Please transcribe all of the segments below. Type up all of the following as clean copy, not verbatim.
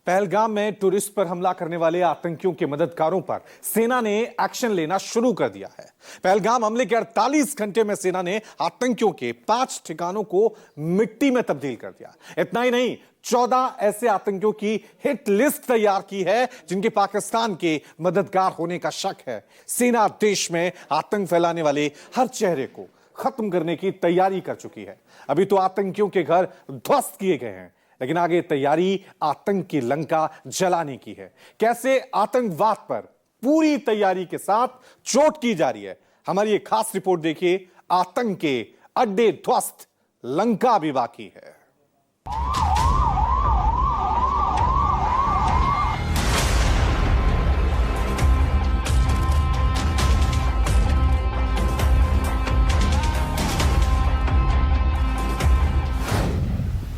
पहलगाम में टूरिस्ट पर हमला करने वाले आतंकियों के मददगारों पर सेना ने एक्शन लेना शुरू कर दिया है। पहलगाम हमले के 48 घंटे में सेना ने आतंकियों के 5 ठिकानों को मिट्टी में तब्दील कर दिया। इतना ही नहीं, 14 ऐसे आतंकियों की हिट लिस्ट तैयार की है जिनके पाकिस्तान के मददगार होने का शक है। सेना देश में आतंक फैलाने वाले हर चेहरे को खत्म करने की तैयारी कर चुकी है। अभी तो आतंकियों के घर ध्वस्त किए गए हैं, लेकिन आगे तैयारी आतंक की लंका जलाने की है। कैसे आतंकवाद पर पूरी तैयारी के साथ चोट की जा रही है, हमारी एक खास रिपोर्ट देखिए। आतंक के अड्डे ध्वस्त, लंका भी बाकी है।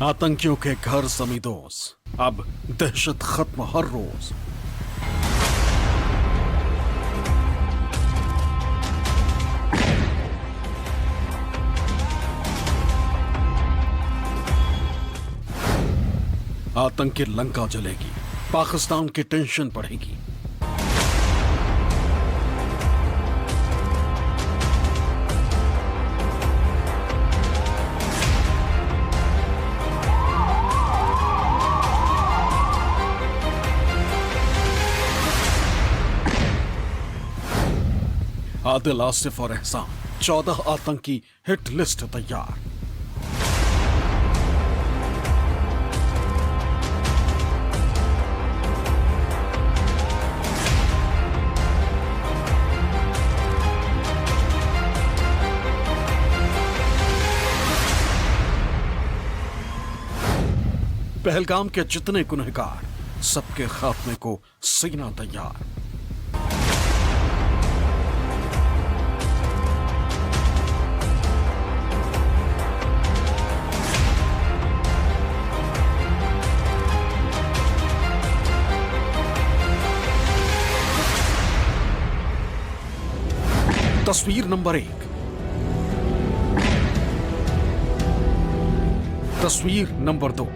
आतंकियों के घर जमींदोज, अब दहशत खत्म हर रोज। आतंक की लंका जलेगी, पाकिस्तान की टेंशन बढ़ेगी। आदिल, आसिफ और एहसान, 14 आतंकी हिट लिस्ट तैयार। पहलगाम के जितने गुनहगार, सबके खात्मे को सीना तैयार। तस्वीर नंबर 1। तस्वीर नंबर 2।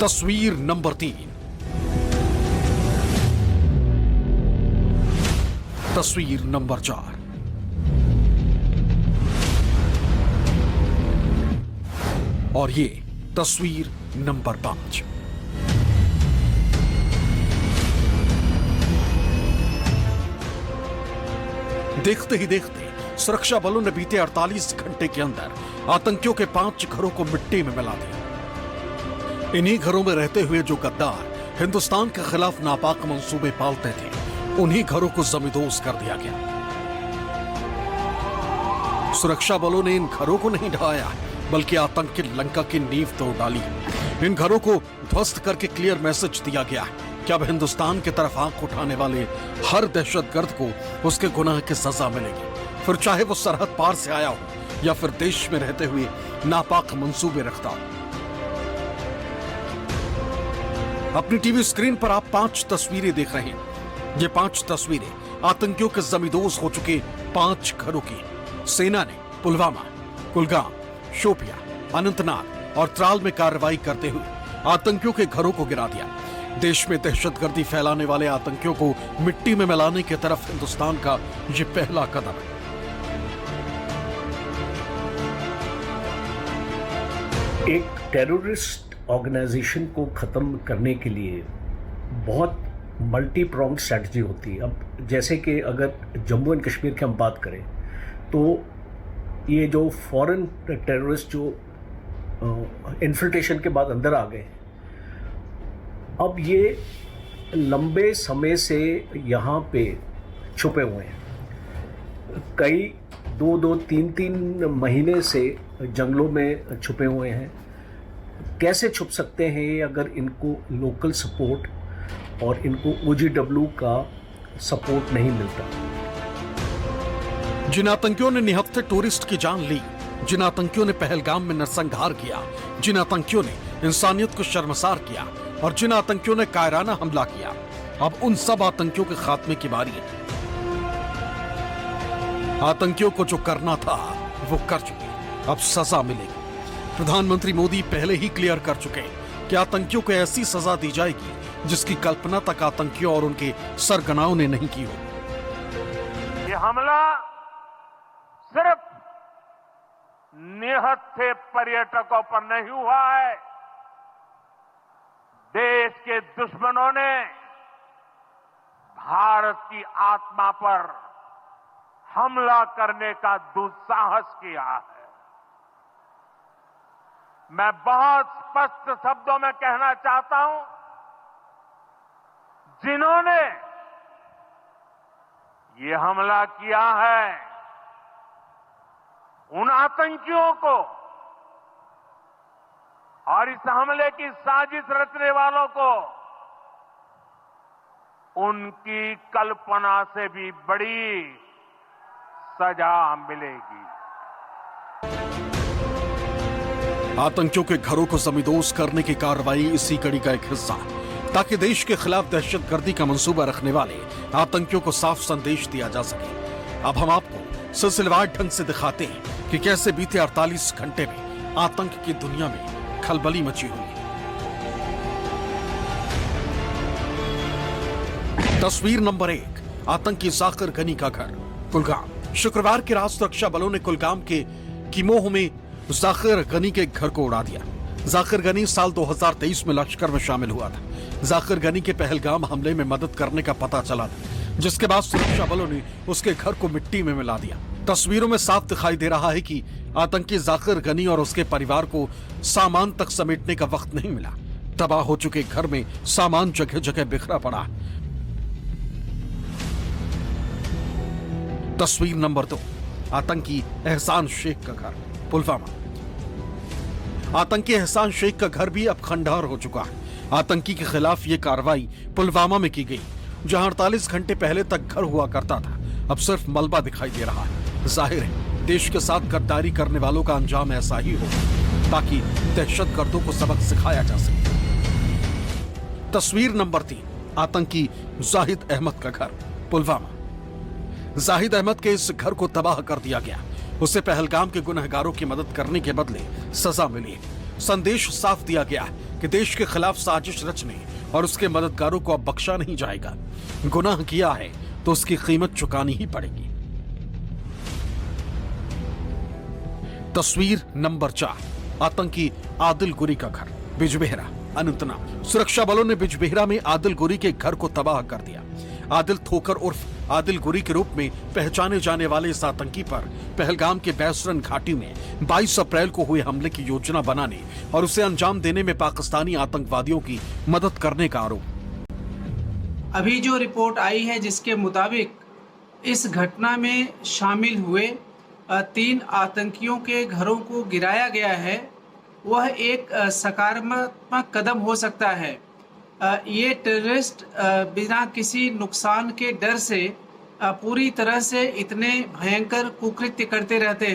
तस्वीर नंबर 3। तस्वीर नंबर 4। और ये तस्वीर नंबर 5। देखते ही देखते सुरक्षा बलों ने बीते 48 घंटे के अंदर आतंकियों के 5 घरों को मिट्टी में मिला दिया। इन्हीं घरों में रहते हुए जो गद्दार हिंदुस्तान के खिलाफ नापाक मंसूबे पालते थे, उन्हीं घरों को जमींदोज कर दिया गया। सुरक्षा बलों ने इन घरों को नहीं ढहाया, बल्कि आतंक की लंका की नींव तोड़ डाली। इन घरों को ध्वस्त करके क्लियर मैसेज दिया गया कि अब हिंदुस्तान की तरफ आंख उठाने वाले हर दहशतगर्द को उसके गुनाह की सजा मिलेगी, फिर चाहे वो सरहद पार से आया हो या फिर देश में रहते हुए नापाक मंसूबे रखता हो। अपनी टीवी स्क्रीन पर आप 5 तस्वीरें देख रहे हैं। ये 5 तस्वीरें आतंकियों के जमींदोज हो चुके 5 घरों की। सेना ने पुलवामा, कुलगाम, शोपिया, अनंतनाग और त्राल में कार्रवाई करते हुए आतंकियों के घरों को गिरा दिया। देश में दहशतगर्दी फैलाने वाले आतंकियों को मिट्टी में मिलाने की तरफ हिंदुस्तान का यह पहला कदम है। एक टेररिस्ट ऑर्गेनाइजेशन को खत्म करने के लिए बहुत मल्टी प्रोंग स्ट्रैटेजी होती है। अब जैसे कि अगर जम्मू एंड कश्मीर की हम बात करें, तो ये जो फॉरेन टेररिस्ट जो इन्फिल्ट्रेशन के बाद अंदर आ गए, अब ये लंबे समय से यहाँ पे छुपे हुए हैं। कई 2-3 महीने से जंगलों में छुपे हुए हैं। कैसे छुप सकते हैं अगर इनको लोकल सपोर्ट और इनको OGW का सपोर्ट नहीं मिलता। जिन आतंकियों ने निहत्थे टूरिस्ट की जान ली, जिन आतंकियों ने पहलगाम में नरसंहार किया, जिन आतंकियों ने इंसानियत को शर्मसार किया और जिन आतंकियों ने कायराना हमला किया, अब उन सब आतंकियों के खात्मे की बारी है। आतंकियों को जो करना था वो कर चुके, अब सजा मिलेगी। प्रधानमंत्री मोदी पहले ही क्लियर कर चुके हैं कि आतंकियों को ऐसी सजा दी जाएगी जिसकी कल्पना तक आतंकियों और उनके सरगनाओं ने नहीं की हो। ये हमला सिर्फ निहत्थे पर्यटकों पर नहीं हुआ है, देश के दुश्मनों ने भारत की आत्मा पर हमला करने का दुस्साहस किया है। मैं बहुत स्पष्ट शब्दों में कहना चाहता हूं, जिन्होंने ये हमला किया है उन आतंकियों को और इस हमले की साजिश रचने वालों को उनकी कल्पना से भी बड़ी सजा मिलेगी। आतंकियों के घरों को जमींदोज करने की कार्रवाई इसी कड़ी का एक हिस्सा, ताकि देश के खिलाफ दहशतगर्दी का मंसूबा रखने वाले आतंकियों को साफ संदेश दिया जा सके। अब हम आपको सिलसिलेवार ढंग से दिखाते हैं कि कैसे बीते 48 घंटे में आतंक की दुनिया में खलबली मची हुई है। तस्वीर नंबर 1, आतंकी जाकिर गनी का घर, कुलगाम। शुक्रवार की रात सुरक्षा बलों ने कुलगाम के किमोह में जाकिर गनी के घर को उड़ा दिया। जाकिर गनी साल 2023 में लश्कर में शामिल हुआ था। जाकिर गनी के पहलगाम हमले में मदद करने का पता चला था, जिसके बाद सुरक्षा बलों ने उसके घर को मिट्टी में मिला दिया। तस्वीरों में साफ दिखाई दे रहा है कि आतंकी जाकिर गनी और उसके परिवार को सामान तक समेटने का वक्त नहीं मिला। तबाह हो चुके घर में सामान जगह जगह बिखरा पड़ा। तस्वीर नंबर 2, आतंकी एहसान शेख का घर, पुलवामा। आतंकी एहसान शेख का घर भी अब खंडहर हो चुका है। आतंकी के खिलाफ ये कार्रवाई पुलवामा में की गई, जहां 48 घंटे पहले तक घर हुआ करता था, अब सिर्फ मलबा दिखाई दे रहा है। जाहिर है देश के साथ गद्दारी करने वालों का अंजाम ऐसा ही हो, ताकि दहशतगर्दों को सबक सिखाया जा सके। तस्वीर नंबर 3, आतंकी जाहिद अहमद का घर, पुलवामा। जाहिद अहमद के इस घर को तबाह कर दिया गया। उसे पहलगाम के गुनहगारों की मदद करने के बदले सजा मिली। संदेश साफ दिया गया कि देश के खिलाफ साजिश रचने और उसके मददगारों को अब बख्शा नहीं जाएगा। गुनाह किया है तो उसकी कीमत चुकानी ही पड़ेगी। तस्वीर नंबर 4, आतंकी आदिल गुरी का घर, बिजबेहरा, अनंतनाग। सुरक्षा बलों ने बिजबेहरा में आदिल गुरी के घर को तबाह कर दिया। आदिल ठोकर उर्फ आदिल गुरी के रूप में पहचाने जाने वाले इस आतंकी पर पहलगाम के बैसरन घाटी में 22 अप्रैल को हुए हमले की योजना बनाने और उसे अंजाम देने में पाकिस्तानी आतंकवादियों की मदद करने का आरोप। अभी जो रिपोर्ट आई है जिसके मुताबिक इस घटना में शामिल हुए 3 आतंकियों के घरों को गिराया गया है, वह एक सकारात्मक कदम हो सकता है। ये टेररिस्ट बिना किसी नुकसान के डर से पूरी तरह से इतने भयंकर कुकृत्य करते रहते हैं।